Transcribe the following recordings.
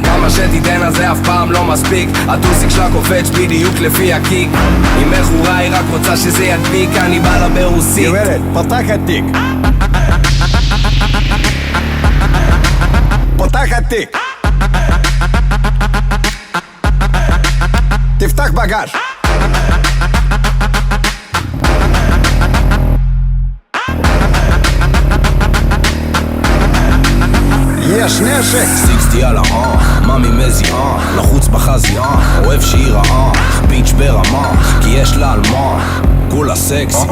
כמה שתיתן אז זה אף פעם לא מספיק. הטוסיק שלה קופץ בדיוק לפי הקיק. היא מכורה, היא רק רוצה שזה ידביק. אני בא לה ברוסית. גברת, פותחת תיק. פותחת תיק. תפתח בגז. יש נשק. 60 על מאמי מזי לחוץ בחזי אוהב שהיא רעה ביץ' ברמה כי יש לה על מה כולה סקס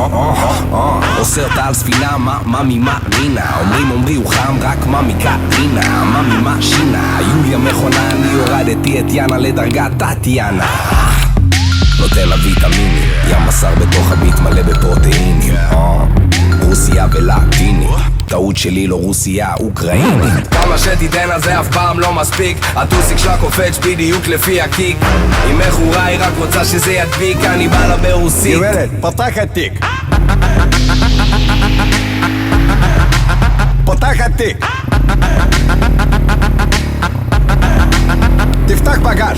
עושה אותה על ספינה מאמי מאמינה אומרי הוא חם רק מאמי קטרינה מאמי מאשינה יוליה מכונה אני הורדתי את יאנה לדרגת טטיאנה נותן לה ויטמינים ים בשר בתוך הביט מלא בפרוטאינים רוסיה ולטינית טעות שלי לא רוסיה, אוקראינית. כמה שתיתן אז זה אף פעם לא מספיק. הטוסיק שלה קופץ בדיוק לפי הקיק. היא מכורה, היא רק רוצה שזה ידביק. אני בא לה ברוסית. גברת, פותחת תיק. פותחת תיק. תפתח בגז.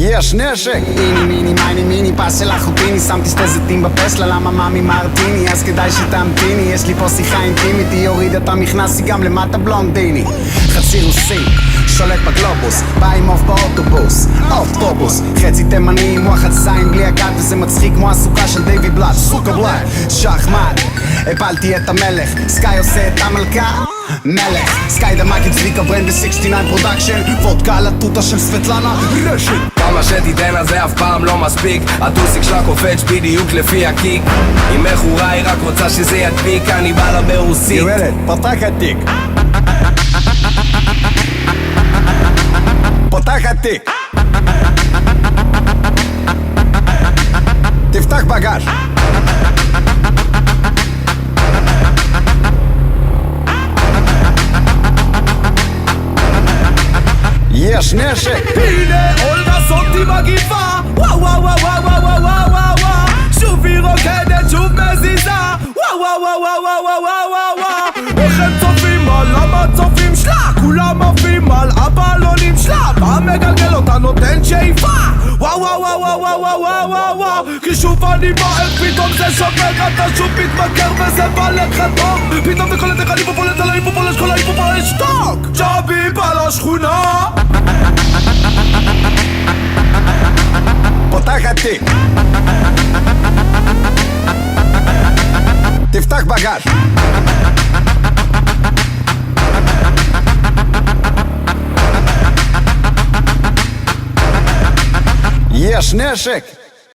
יש נשק. איני מיני מייני מיני פס של אחוטיני שמתי שתי זיתים בפסלה למה מאמי מרטיני אז כדאי שתמתיני יש לי פה שיחה אינטימית היא הורידה את המכנס היא גם למטה בלונדיני חצי רוסי שולט בגלובוס בא עם עוף באוטובוס אוטובוס חצי תימני עם וואחד זין בלי הגד וזה מצחיק כמו הסוכה של דיוויד בלאט סוכה בלאט שחמט הפלתי את המלך סקאי עושה את המלכה מלך סקאי דמקית צביקה ברנד ב-69 פרודקשן וודקה על הטוטה של סבטלנה רשת כמה שתיתן אז זה אף פעם לא מספיק. הטוסיק שלה קופץ בדיוק לפי הקיק. היא מכורה, היא רק רוצה שזה ידביק. אני בא לה ברוסית. גברת, פותחת תיק. פותחת תיק. תפתח בגז. יש נשק. הנה אולגה זאתי מגיפה וואו וואו וואו וואו וואו וואו וואו שוב היא רוקדת שוב מזיזה וואו וואו וואו וואו וואו וואו איך הם צופים על המצופים שלה כולם עפים על הבלונים שלה בא מגלגל אותה נותן שאיפה וואו וואו וואו וואו וואו וואו וואו וואו כי שוב אני בוער פתאום זה שומר אתה שוב מתמכר וזה בא לך טוב פתאום וקולט איך אני פופולט על ההיפופולש כל ההיפופולש שטוק ג'אבי בא לשכונה פותחת תיק. תפתח בגז. יש נשק.